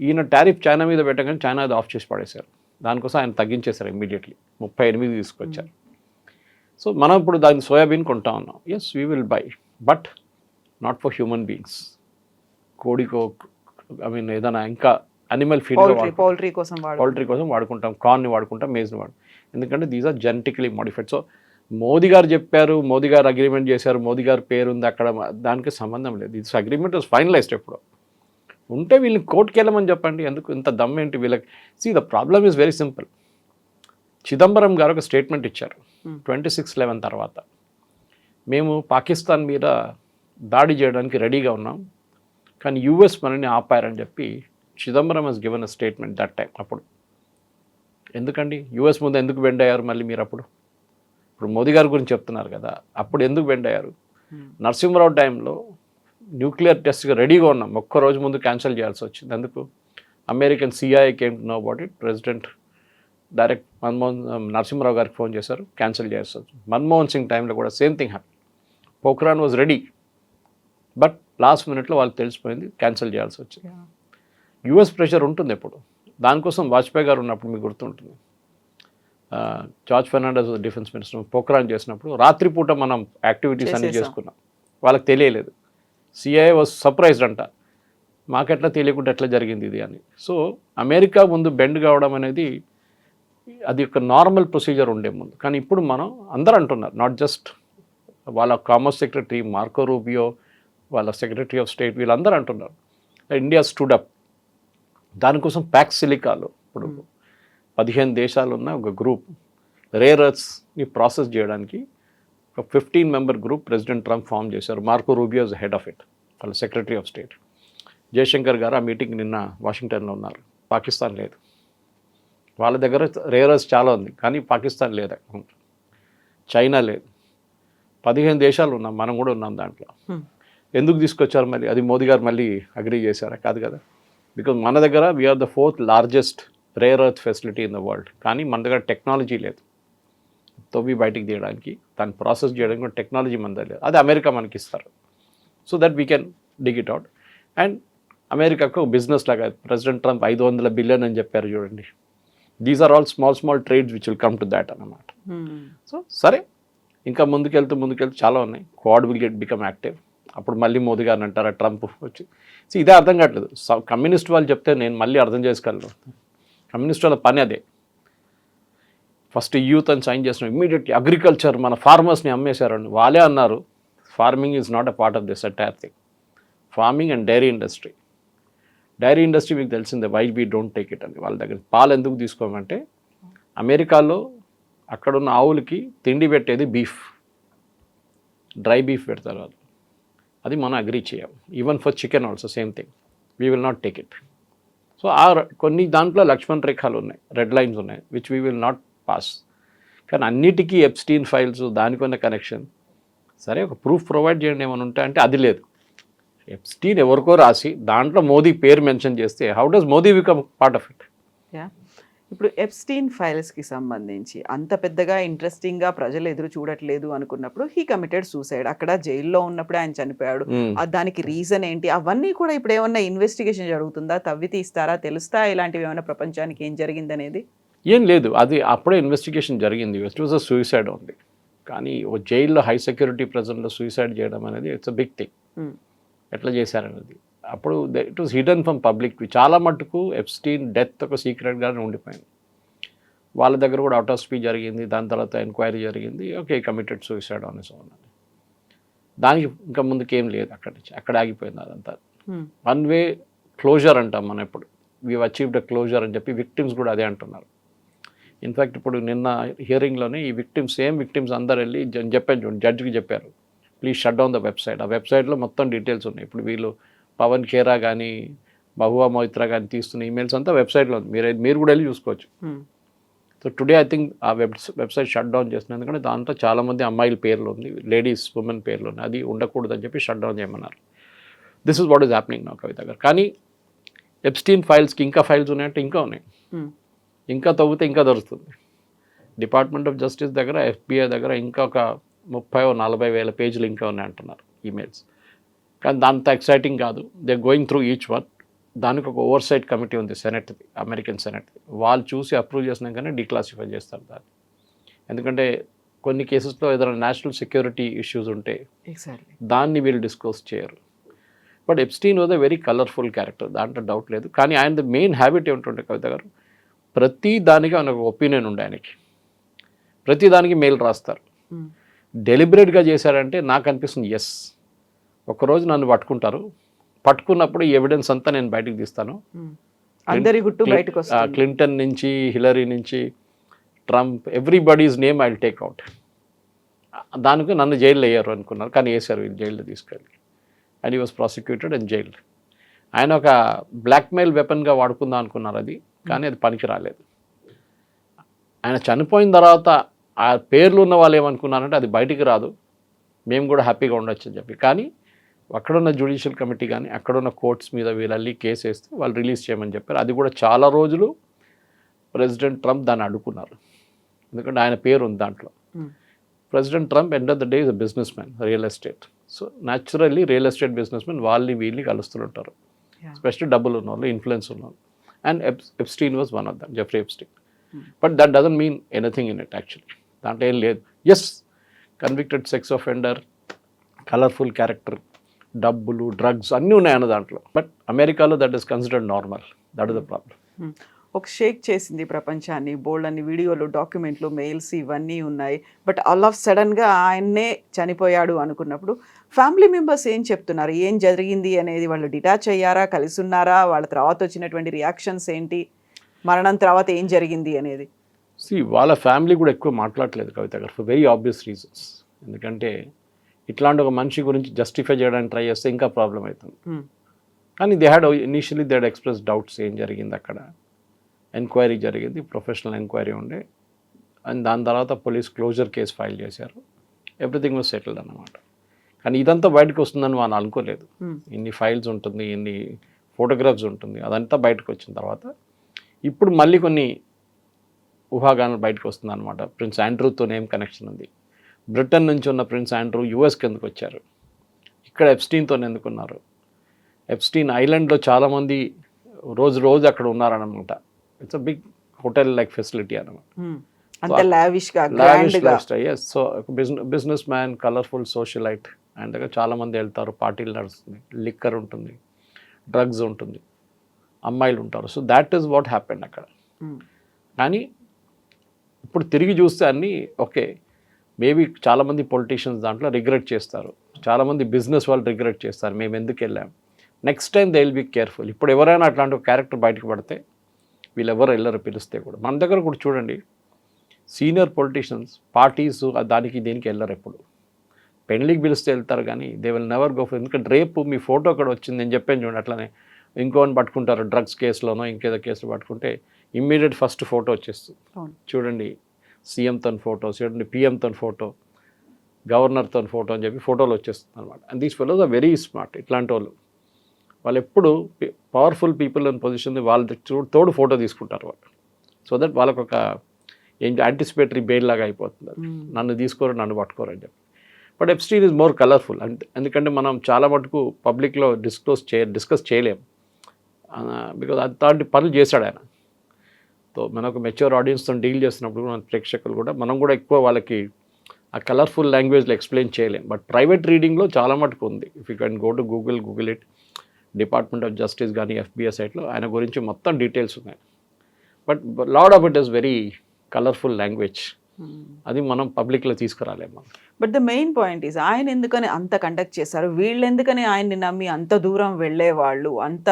ఈయన టారిఫ్ చైనా మీద పెట్టగానే చైనా అది ఆఫ్ చేసి పడేశారు. దానికోసం ఆయన తగ్గించేశారు ఇమ్మీడియట్లీ, 38 తీసుకొచ్చారు. సో మనం ఇప్పుడు దాని సోయాబీన్ కొంటా ఉన్నాం. Yes we will buy, but not for human beings. కోడికో ఏదైనా ఇంకా అనిమల్ ఫీడ్, పౌల్ట్రీ కోసం వాడుకుంటాం, కార్న్ని వాడుకుంటాం, మేజ్ని ఎందుకంటే these are genetically modified. So Modi గారు చెప్పారు, మోదీ గారు అగ్రిమెంట్ చేశారు, మోదీ గారు పేరు ఉంది అక్కడ, దానికి సంబంధం లేదు. This agreement was finalised. ఎప్పుడు ఉంటే వీళ్ళని కోర్టుకి వెళ్ళమని చెప్పండి, ఎందుకు ఇంత దమ్ ఏంటి వీళ్ళకి? See the problem is very simple. Chidambaram గారు ఒక స్టేట్మెంట్ ఇచ్చారు 26/11 తర్వాత, మేము పాకిస్తాన్ మీద దాడి చేయడానికి రెడీగా ఉన్నాం, కానీ యూఎస్ మనని ఆపారని చెప్పి Chidambaram has given a statement that time. అప్పుడు ఎందుకండి యూఎస్ ముందు ఎందుకు బెండ్ అయ్యారు మళ్ళీ మీరు? అప్పుడు ఇప్పుడు మోదీ గారి గురించి చెప్తున్నారు కదా, అప్పుడు ఎందుకు బెండ్ అయ్యారు? నరసింహరావు టైంలో న్యూక్లియర్ టెస్ట్గా రెడీగా ఉన్నాం, ఒక్కరోజు ముందు క్యాన్సిల్ చేయాల్సి వచ్చింది. ఎందుకు? American CIA came to know about it. President direct Narasimha Rao గారికి ఫోన్ చేశారు, క్యాన్సిల్ చేయాల్సి వచ్చింది. మన్మోహన్ సింగ్ టైంలో కూడా same thing happy. Pokhran was ready, but last మినిట్లో వాళ్ళకి తెలిసిపోయింది, క్యాన్సిల్ చేయాల్సి వచ్చింది. యూఎస్ ప్రెషర్ ఉంటుంది ఎప్పుడు. దానికోసం వాజ్పేయి గారు ఉన్నప్పుడు మీకు గుర్తుంటుంది, George Fernandes defence minister, Pokhran చేసినప్పుడు రాత్రిపూట మనం యాక్టివిటీస్ అన్నీ చేసుకున్నాం, వాళ్ళకి తెలియలేదు. సిఐఏ వాజ్ సర్ప్రైజ్డ్ అంట, మాకెట్లా తెలియకుండా ఎట్లా జరిగింది ఇది అని. సో అమెరికా ముందు బెండ్ కావడం అనేది అది ఒక నార్మల్ ప్రొసీజర్ ఉండే ముందు. కానీ ఇప్పుడు మనం అందరూ అంటున్నారు, నాట్ జస్ట్ వాళ్ళ కామర్స్ సెక్రటరీ మార్కో రూబియో, వాళ్ళ సెక్రటరీ ఆఫ్ స్టేట్, వీళ్ళందరూ అంటున్నారు ఇండియా స్టూడ్ అప్. దానికోసం ప్యాక్స్ సిలికాలో ఇప్పుడు 15 దేశాలు ఉన్న ఒక గ్రూప్ రేర్ ఎర్త్స్ని ప్రాసెస్ చేయడానికి ఒక 15 member group president Trump form చేశారు. Marco Rubio is head of it, వాళ్ళ secretary of state. Jaishankar garu ఆ మీటింగ్ నిన్న వాషింగ్టన్లో ఉన్నారు. పాకిస్తాన్ లేదు, వాళ్ళ దగ్గర రేర్ ఎర్త్స్ చాలా ఉంది, కానీ పాకిస్తాన్ లేదు, చైనా లేదు. 15 దేశాలు ఉన్నాం, మనం కూడా ఉన్నాం దాంట్లో. ఎందుకు తీసుకొచ్చారు మరి? అది మోదీ గారు మళ్ళీ అగ్రీ చేశారా? కాదు కదా. బికాజ్ మన దగ్గర we're the 4th largest rare earth facility in the world, కానీ మన దగ్గర టెక్నాలజీ లేదు. తవ్వి బయటికి తీయడానికి, దాన్ని ప్రాసెస్ చేయడానికి కూడా టెక్నాలజీ మన దగ్గర లేదు. అది అమెరికా మనకి ఇస్తారు, so that we can dig it out. And అమెరికాకు బిజినెస్ లాగా ప్రెసిడెంట్ ట్రంప్ 500 బిలియన్ అని చెప్పారు చూడండి. These are all small trades which will come to that అన్నమాట. సో సరే, ఇంకా ముందుకెళ్తూ చాలా ఉన్నాయి. Quad will become active. అప్పుడు మళ్ళీ మోదీ గారిని అంటారా ట్రంప్ వచ్చి? సో ఇదే అర్థం కావట్లేదు. కమ్యూనిస్ట్ వాళ్ళు చెప్తే నేను మళ్ళీ అర్థం చేసుకోగలను. కమ్యూనిస్ట్ వాళ్ళ పని అదే. ఫస్ట్ యూత్ అని సైన్ చేసిన ఇమ్మీడియట్లీ అగ్రికల్చర్, మన ఫార్మర్స్ని అమ్మేశారండి. వాళ్ళే అన్నారు farming is not a part of this entire thing. Farming and dairy industry మీకు తెలిసిందే, why we don't take it అని. వాళ్ళ దగ్గర పాలు ఎందుకు తీసుకోమంటే, అమెరికాలో అక్కడున్న ఆవులకి తిండి పెట్టేది బీఫ్, డ్రై బీఫ్ పెడతారు వాళ్ళు. అది మనం అగ్రీ చేయం. Even for chicken also same thing, we will not take it. So కొన్ని దాంట్లో లక్ష్మణ్ రేఖలు ఉన్నాయి, రెడ్ లైన్స్ ఉన్నాయి, which we will not pass. కానీ అన్నిటికీ ఎప్స్టీన్ ఫైల్స్, దానికున్న కనెక్షన్. సరే, ఒక ప్రూఫ్ ప్రొవైడ్ చేయండి ఏమైనా ఉంటే అంటే అది లేదు. ఎప్స్టీన్ ఎవరికో రాసి దాంట్లో మోదీ పేరు మెన్షన్ చేస్తే how does Modi become part of it? ఇప్పుడు ఎప్స్టీన్ ఫైల్స్కి సంబంధించి అంత పెద్దగా ఇంట్రెస్టింగ్గా ప్రజలు ఎదురు చూడట్లేదు అనుకున్నప్పుడు హీ కమిటెడ్ సూసైడ్. అక్కడ జైల్లో ఉన్నప్పుడే ఆయన చనిపోయాడు. దానికి రీజన్ ఏంటి అవన్నీ కూడా ఇప్పుడు ఏమన్నా ఇన్వెస్టిగేషన్ జరుగుతుందా, తవ్వి తీస్తారా, తెలుస్తా ఇలాంటివి ఏమైనా ప్రపంచానికి ఏం జరిగిందనేది? ఏం లేదు, అది అప్పుడే ఇన్వెస్టిగేషన్ జరిగింది. It was a suicide only. కానీ ఓ జైల్లో హై సెక్యూరిటీ ప్రెజెంట్లో సూసైడ్ చేయడం అనేది ఇట్స్ అ బిగ్ థింగ్. ఎట్లా చేశారనేది అప్పుడు it was hidden from public. చాలా మటుకు ఎప్స్టీన్ డెత్ ఒక సీక్రెట్గానే ఉండిపోయింది. వాళ్ళ దగ్గర కూడా ఆటోస్పీ జరిగింది, దాని తర్వాత ఎంక్వైరీ జరిగింది. ఓకే, కమిటెడ్ సూసైడ్ అనేసి ఉన్నది. దానికి ఇంకా ముందుకు ఏం లేదు, అక్కడ ఆగిపోయింది అదంతా. వన్ వే క్లోజర్ అంటాం మనం. ఇప్పుడు వీ అచీవ్డ్ అ క్లోజర్ అని చెప్పి విక్టిమ్స్ కూడా అదే అంటున్నారు. ఇన్ఫ్యాక్ట్ ఇప్పుడు నిన్న హియరింగ్లోనే ఈ సేమ్ విక్టిమ్స్ అందరు వెళ్ళి చెప్పాను చూడండి, జడ్జికి చెప్పారు, please shut down the website. ఆ వెబ్సైట్లో మొత్తం డీటెయిల్స్ ఉన్నాయి. ఇప్పుడు వీళ్ళు పవన్ ఖేరా కానీ మహువా మొయిత్రా కానీ తీస్తున్న ఈమెయిల్స్ అంతా వెబ్సైట్లో ఉంది, మీరు కూడా వెళ్ళి చూసుకోవచ్చు. సో టుడే ఐ థింక్ ఆ వెబ్సైట్ షట్ డౌన్ చేస్తున్నారు. ఎందుకంటే దాంట్లో చాలామంది అమ్మాయిల పేర్లు ఉంది, లేడీస్ ఉమెన్ పేర్లు ఉన్నాయి. అది ఉండకూడదని చెప్పి షట్ డౌన్ చేయమన్నారు. This is what is happening నా కవిత గారు. కానీ ఎప్స్టీన్ ఫైల్స్కి ఇంకా ఫైల్స్ ఉన్నాయంటే ఇంకా ఉన్నాయి. ఇంకా తవ్వితే ఇంకా దొరుకుతుంది. డిపార్ట్మెంట్ ఆఫ్ జస్టిస్ దగ్గర, FBI దగ్గర ఇంకా ఒక 30-40 వేల పేజీలు ఇంకా ఉన్నాయి అంటున్నారు ఈమెయిల్స్. కానీ దాంతో ఎక్సైటింగ్ కాదు. They going through each one. దానికి ఒక ఓవర్సైట్ కమిటీ ఉంది, సెనెట్ది, అమెరికన్ సెనెట్ది. వాళ్ళు చూసి అప్రూవ్ చేసినాకనే డీక్లాసిఫై చేస్తారు దాన్ని. ఎందుకంటే కొన్ని కేసెస్లో ఏదైనా నేషనల్ సెక్యూరిటీ ఇష్యూస్ ఉంటే దాన్ని వీళ్ళు డిస్క్లోజ్ చేయరు. But Epstein was a very colourful character, దాంట్లో డౌట్ లేదు. కానీ ఆయన మెయిన్ హ్యాబిట్ ఏమిటంటే కవిత గారు, ప్రతి దానికి ఆయన ఒక ఒపీనియన్ ఉండే. ఆయనకి ప్రతి దానికి మెయిల్ రాస్తారు. డెలిబరేట్గా చేశారంటే నాకు అనిపిస్తుంది ఎస్. ఒకరోజు నన్ను పట్టుకున్నప్పుడు ఈ ఎవిడెన్స్ అంతా నేను బయటకు తీస్తాను. అందరి గుట్టు బయటకు వస్తుంది. క్లింటన్ నుంచి, హిలరీ నుంచి, Trump, everybody's name I will take out. దానికి నన్ను జైల్లో వేయరు అనుకున్నారు, కానీ వేశారు వీళ్ళు జైల్లో తీసుకెళ్ళి. And he was prosecuted and jailed. ఆయన ఒక బ్లాక్మెయిల్ వెపన్గా వాడుకుందాం అనుకున్నారు అది, కానీ అది పనికి రాలేదు. ఆయన చనిపోయిన తర్వాత ఆ పేర్లు ఉన్న వాళ్ళు ఏమనుకున్నారంటే అది బయటికి రాదు, మేము కూడా హ్యాపీగా ఉండొచ్చు అని చెప్పి. కానీ అక్కడున్న జ్యుడిషియల్ కమిటీ కానీ అక్కడున్న కోర్ట్స్ మీద వీళ్ళల్లి కేసు వేస్తే వాళ్ళు రిలీజ్ చేయమని చెప్పారు. అది కూడా చాలా రోజులు ప్రెసిడెంట్ ట్రంప్ దాన్ని అడ్డుకున్నారు, ఎందుకంటే ఆయన పేరు ఉంది దాంట్లో. President Trump end of the day is a business man, real estate. So naturally real estate business man వీళ్ళని కలుస్తుంటారు, స్పెషల్లీ డబ్బులు ఉన్నవాళ్ళు, ఇన్ఫ్లుయెన్స్ ఉన్నవాళ్ళు. And Epstein was one of them, Jeffrey Epstein. But that doesn't mean anything in it actually. దాంట్లో ఏం లేదు. Yes, convicted sex offender, colourful character, డబ్బులు, డ్రగ్స్ అన్నీ ఉన్నాయన్న దాంట్లో. బట్ అమెరికాలో that is considered normal. That is the problem. ఒక షేక్ చేసింది ప్రపంచాన్ని, బోల్డ్ అన్ని వీడియోలు, డాక్యుమెంట్లు, మెయిల్స్ ఇవన్నీ ఉన్నాయి. బట్ ఆల్ ఆఫ్ సడన్గా ఆయన్నే చనిపోయాడు అనుకున్నప్పుడు ఫ్యామిలీ మెంబర్స్ ఏం చెప్తున్నారు, ఏం జరిగింది అనేది? వాళ్ళు డిటాచ్ అయ్యారా, కలిసి ఉన్నారా, వాళ్ళ తర్వాత వచ్చినటువంటి రియాక్షన్స్ ఏంటి, మరణం తర్వాత ఏం జరిగింది అనేది? వాళ్ళ ఫ్యామిలీ కూడా ఎక్కువ మాట్లాడలేదు కవిత గారు, ఫర్ వెరీ ఆబ్వియస్ రీజన్స్. ఎందుకంటే ఇట్లాంటి ఒక మనిషి గురించి జస్టిఫై చేయడానికి ట్రై చేస్తే ఇంకా ప్రాబ్లం అవుతుంది. కానీ they had initially they had express doubts, ఏం జరిగింది అక్కడ. ఎంక్వైరీ జరిగింది, ప్రొఫెషనల్ ఎంక్వైరీ ఉండే. అండ్ దాని తర్వాత పోలీస్ క్లోజర్ కేసు ఫైల్ చేశారు. ఎవ్రీథింగ్ వాజ్ సెటిల్డ్ అన్నమాట. కానీ ఇదంతా బయటకు వస్తుందని మనం అనుకోలేదు. ఇన్ని ఫైల్స్ ఉంటుంది, ఇన్ని ఫోటోగ్రాఫ్స్ ఉంటుంది, అదంతా బయటకు వచ్చిన తర్వాత ఇప్పుడు మళ్ళీ కొన్ని ఊహాగానాలు బయటకు వస్తుంది అనమాట. ప్రిన్స్ ఆండ్రూతో ఏం కనెక్షన్ ఉంది, బ్రిటన్ నుంచి ఉన్న ప్రిన్స్ ఆండ్రూ యూఎస్కి ఎందుకు వచ్చారు, ఇక్కడ ఎప్స్టీన్తో ఎందుకున్నారు, ఎప్స్టీన్ ఐలాండ్లో చాలామంది రోజు అక్కడ ఉన్నారనమాట. It's a big hotel like facility అనమాట. So businessman, colourful socialite, ఆయన దగ్గర చాలామంది వెళ్తారు, పార్టీలు నడుస్తుంది, లిక్కర్ ఉంటుంది, డ్రగ్స్ ఉంటుంది, అమ్మాయిలు ఉంటారు. So that is what happened అక్కడ. కానీ ఇప్పుడు తిరిగి చూస్తే అన్నీ ఓకే, మేబీ చాలామంది పొలిటీషియన్స్ దాంట్లో రిగ్రెట్ చేస్తారు, చాలామంది బిజినెస్ వాళ్ళు రిగ్రెట్ చేస్తారు, మేము ఎందుకు వెళ్ళాం. Next time they will be careful. ఇప్పుడు ఎవరైనా అట్లాంటి ఒక క్యారెక్టర్ బయటకు పడితే వీళ్ళు ఎవరు వెళ్ళరు, పిలిస్తే కూడా. మన దగ్గర కూడా చూడండి, సీనియర్ పొలిటీషియన్స్ పార్టీస్ దానికి దీనికి వెళ్ళరు. ఎప్పుడు పెళ్ళికి పిలిస్తే వెళ్తారు, కానీ they will never go for. ఎందుకంటే రేపు మీ ఫోటో అక్కడ వచ్చింది, నేను చెప్పాను చూడండి, అట్లనే ఇంకోని పట్టుకుంటారు, డ్రగ్స్ కేసులోనో ఇంకేదో కేసులో పట్టుకుంటే ఇమ్మీడియట్ ఫస్ట్ ఫోటో వచ్చేస్తుంది. చూడండి, సీఎంతో ఫోటో, చూడండి పిఎంతో ఫోటో, గవర్నర్తో ఫోటో అని చెప్పి ఫోటోలు వచ్చేస్తుంది అనమాట. And these fellows are very smart. ఇట్లాంటి వాళ్ళు ఎప్పుడు పవర్ఫుల్ పీపుల్ ఇన్ పొజిషన్ వాళ్ళ తోడు ఫోటో తీసుకుంటారు వాళ్ళు. సో దట్ వాళ్ళకు ఒక ఏంటి యాంటిసిపేటరీ బెయిల్ లాగా అయిపోతుంది అది. నన్ను తీసుకోరు, నన్ను పట్టుకోరు అని చెప్పి. But Epstein is more colourful అంటే, ఎందుకంటే మనం చాలా మటుకు పబ్లిక్లో డిస్కస్ చేయలేం, బికాజ్ అలాంటి పనులు చేశాడు ఆయన. సో మనకు మెచ్యూర్ ఆడియన్స్తో డీల్ చేస్తున్నప్పుడు మన ప్రేక్షకులు కూడా మనం కూడా ఎక్కువ వాళ్ళకి ఆ కలర్ఫుల్ లాంగ్వేజ్లో ఎక్స్ప్లెయిన్ చేయలేం. బట్ ప్రైవేట్ రీడింగ్లో చాలా మటుకు ఉంది. If you can go to Google it, department of justice కానీ FBI సైట్లో ఆయన గురించి మొత్తం డీటెయిల్స్ ఉన్నాయి. But lot of it is very colourful language. అది మనం పబ్లిక్లో తీసుకురాలేము. But the main point is ఆయన ఎందుకని అంత కండక్ట్ చేశారు, వీళ్ళు ఎందుకని ఆయన్ని నమ్మి అంత దూరం వెళ్ళేవాళ్ళు, అంత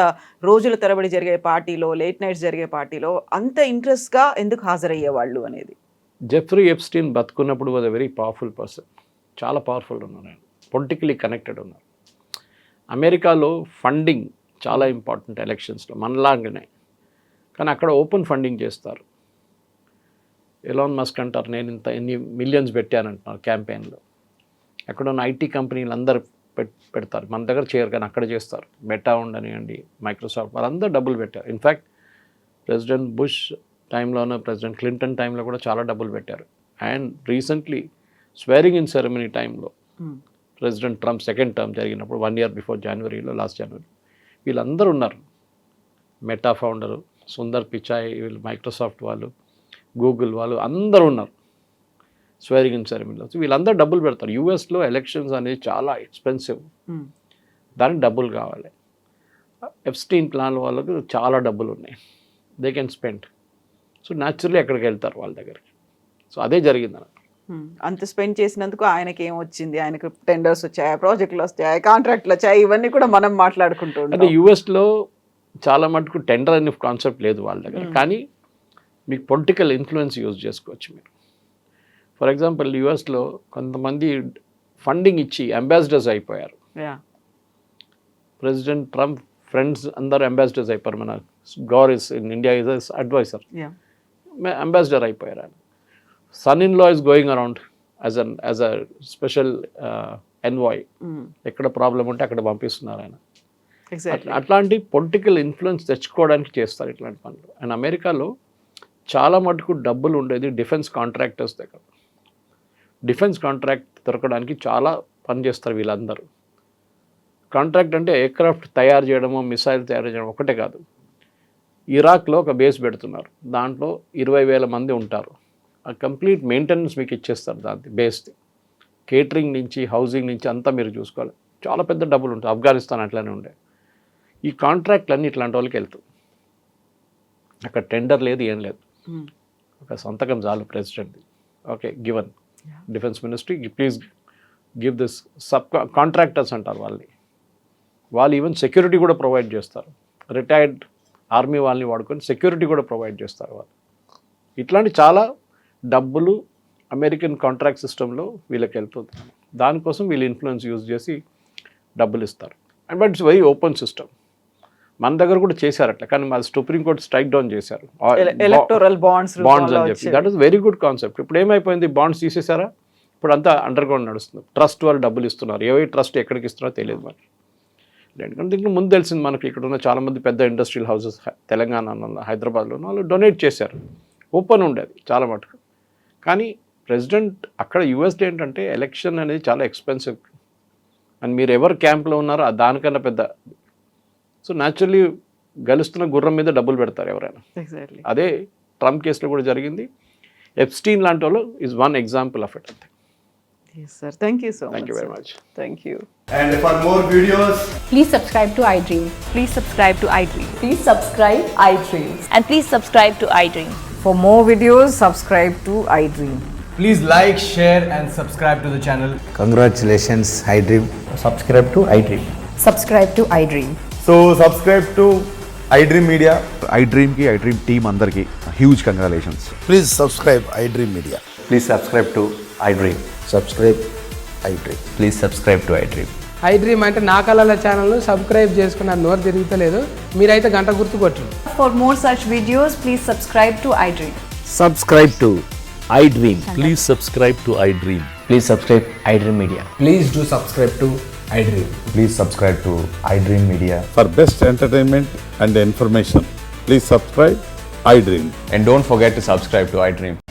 రోజుల తరబడి జరిగే పార్టీలో, లేట్ నైట్స్ జరిగే పార్టీలో అంత ఇంట్రెస్ట్గా ఎందుకు హాజరయ్యేవాళ్ళు అనేది. జెఫ్రీ ఎప్స్టీన్ బతుకున్నప్పుడు was a very powerful person. చాలా పవర్ఫుల్ ఉన్నారు ఆయన, పొలిటికలీ కనెక్టెడ్ ఉన్నారు. అమెరికాలో ఫండింగ్ చాలా ఇంపార్టెంట్ ఎలక్షన్స్లో, మనలాగానే. కానీ అక్కడ ఓపెన్ ఫండింగ్ చేస్తారు. ఎలాన్ మస్క్ అంటారు, నేను ఎన్ని మిలియన్స్ పెట్టానంటున్నారు క్యాంపెయిన్లో. అక్కడ ఉన్న IT కంపెనీలు అందరు పెడతారు, మన దగ్గర చేయరు కానీ అక్కడ చేస్తారు. మెటా ఉండనివ్వండి, మైక్రోసాఫ్ట్, వాళ్ళందరూ డబ్బులు పెట్టారు. ఇన్ఫ్యాక్ట్ ప్రెసిడెంట్ బుష్ టైంలోనూ, ప్రెసిడెంట్ క్లింటన్ టైంలో కూడా చాలా డబ్బులు పెట్టారు. And recently swearing in ceremony టైంలో ప్రెసిడెంట్ ట్రంప్ సెకండ్ టర్మ్ జరిగినప్పుడు 1 year బిఫోర్ లాస్ట్ జనవరి వీళ్ళందరూ ఉన్నారు. మెటా ఫౌండరు సుందర్ పిచాయ్, వీళ్ళు మైక్రోసాఫ్ట్ వాళ్ళు, గూగుల్ వాళ్ళు అందరూ ఉన్నారు స్వేరింగ్ ఇన్ సెరమనీలో. వీళ్ళందరూ డబ్బులు పెడతారు. యూఎస్లో ఎలక్షన్స్ అనేది చాలా ఎక్స్పెన్సివ్, దానికి డబ్బులు కావాలి. ఎప్స్టీన్ ప్లాన్ వాళ్ళకు చాలా డబ్బులు ఉన్నాయి, they can spend. So naturally ఎక్కడికి వెళ్తారు వాళ్ళ దగ్గరికి. సో అదే జరిగింది అన్నమాట. అంత స్పెండ్ చేసినందుకు ఆయనకి ఏమొచ్చింది, ఆయనకు టెండర్స్ వచ్చాయి, ప్రాజెక్టులు వచ్చాయి, కాంట్రాక్ట్లు వచ్చాయి, ఇవన్నీ కూడా మనం మాట్లాడుకుంటూ అంటే యూఎస్లో చాలా మటుకు టెండర్ అనే కాన్సెప్ట్ లేదు వాళ్ళ దగ్గర. కానీ మీకు పొలిటికల్ ఇన్ఫ్లుయెన్స్ యూజ్ చేసుకోవచ్చు మీరు. ఫర్ ఎగ్జాంపుల్ యూఎస్లో కొంతమంది ఫండింగ్ ఇచ్చి అంబాసిడర్స్ అయిపోయారు. ప్రెసిడెంట్ ట్రంప్ ఫ్రెండ్స్ అందరూ అంబాసిడర్స్ అయిపోయారు. మన Gor in India is adviser, ambassador అయిపోయారు ఆయన. Son in law is going around as a special envoy. ఎక్కడ ప్రాబ్లం ఉంటే అక్కడ పంపిస్తున్నారు ఆయన. అట్లాంటి పొలిటికల్ ఇన్ఫ్లుయెన్స్ తెచ్చుకోవడానికి చేస్తారు ఇట్లాంటి పనులు. అండ్ అమెరికాలో చాలా మటుకు డబ్బులు ఉండేది డిఫెన్స్ కాంట్రాక్టర్స్ దగ్గర. డిఫెన్స్ కాంట్రాక్ట్ దొరకడానికి చాలా పని చేస్తారు వీళ్ళందరూ. కాంట్రాక్ట్ అంటే ఎయిర్క్రాఫ్ట్ తయారు చేయడము, మిసైల్ తయారు చేయడం ఒకటే కాదు. ఇరాక్లో ఒక బేస్ పెడుతున్నారు, దాంట్లో 20,000 మంది ఉంటారు. ఆ కంప్లీట్ మెయింటెనెన్స్ మీకు ఇచ్చేస్తారు దాని బేస్ది. కేటరింగ్ నుంచి, హౌసింగ్ నుంచి అంతా మీరు చూసుకోవాలి. చాలా పెద్ద డబ్బులు ఉంటాయి. ఆఫ్ఘనిస్తాన్ అట్లానే ఉండే. ఈ కాంట్రాక్ట్లన్నీ ఇట్లాంటి వాళ్ళకి వెళ్తాయి. అక్కడ టెండర్ లేదు, ఏం లేదు, ఒక సంతకం చాలు ప్రెసిడెంట్ది. Okay, given defence ministry, please give this subcontractors అంటారు వాళ్ళని. వాళ్ళు ఈవెన్ సెక్యూరిటీ కూడా ప్రొవైడ్ చేస్తారు. రిటైర్డ్ ఆర్మీ వాళ్ళని వాడుకొని సెక్యూరిటీ కూడా ప్రొవైడ్ చేస్తారు వాళ్ళు. ఇట్లాంటి చాలా డబ్బులు అమెరికన్ కాంట్రాక్ట్ సిస్టంలో వీళ్ళకి వెళ్తుంది. దానికోసం వీళ్ళు ఇన్ఫ్లుయెన్స్ యూజ్ చేసి డబ్బులు ఇస్తారు. And but it's very open system. మన దగ్గర కూడా చేశారు అట్లా, కానీ మా సుప్రీంకోర్టు స్ట్రైక్ డౌన్ చేశారు ఎలక్టోరల్ బాండ్స్ అని చెప్పి. That is very good concept. ఇప్పుడు ఏమైపోయింది, బాండ్స్ తీసేశారా, ఇప్పుడు అంతా అండర్ గ్రౌండ్ నడుస్తుంది. ట్రస్ట్ వాళ్ళు డబ్బులు ఇస్తున్నారు, ఏ ట్రస్ట్ ఎక్కడికి ఇస్తున్నారో తెలియదు మనకి. ఎందుకంటే దీనికి ముందు తెలిసింది మనకి, ఇక్కడ ఉన్న చాలామంది పెద్ద ఇండస్ట్రియల్ హౌసెస్ తెలంగాణలో, హైదరాబాద్లో వాళ్ళు డొనేట్ చేశారు. ఓపెన్ ఉండేది చాలా మటుకు. కానీ ప్రెసిడెంట్ అక్కడ యూఎస్లో ఏంటంటే ఎలక్షన్ అనేది చాలా ఎక్స్పెన్సివ్. అండ్ మీరు ఎవరు క్యాంప్లో ఉన్నారో దానికన్నా పెద్ద. సో న్యాచురల్లీ గెలుస్తున్న గుర్రం మీద డబ్బులు పెడతారు ఎవరైనా. అదే ట్రంప్ కేసులో కూడా జరిగింది. ఎప్స్టీన్ లాంటి వాళ్ళు is one example of it. అంతే. Yes, sir. Thank you so much. Thank you very much. Thank you. And for more videos, Please subscribe to iDream. Please subscribe to iDream. Please subscribe iDream. And please subscribe to iDream. For more videos, subscribe to iDream. please like, share and subscribe to the channel. Congratulations, iDream. Subscribe to iDream. Subscribe to iDream. So subscribe to iDream Media. iDream team అందరికి huge congratulations. Please subscribe iDream Media. Please subscribe to iDream. Subscribe iDream. Please subscribe to iDream. iDream అంటే నా కళల ఛానల్ను సబ్స్క్రైబ్ చేసుకున్న నోరు తిరుగుతలేదు, మీరైతే గంట గుర్తు కొట్టండి. For more such videos, please subscribe to iDream. Subscribe to iDream. Please subscribe to iDream. Please subscribe iDream Media. Please do subscribe to iDream. Please subscribe to iDream Media. For best entertainment and information, please subscribe iDream. And don't forget to subscribe to iDream.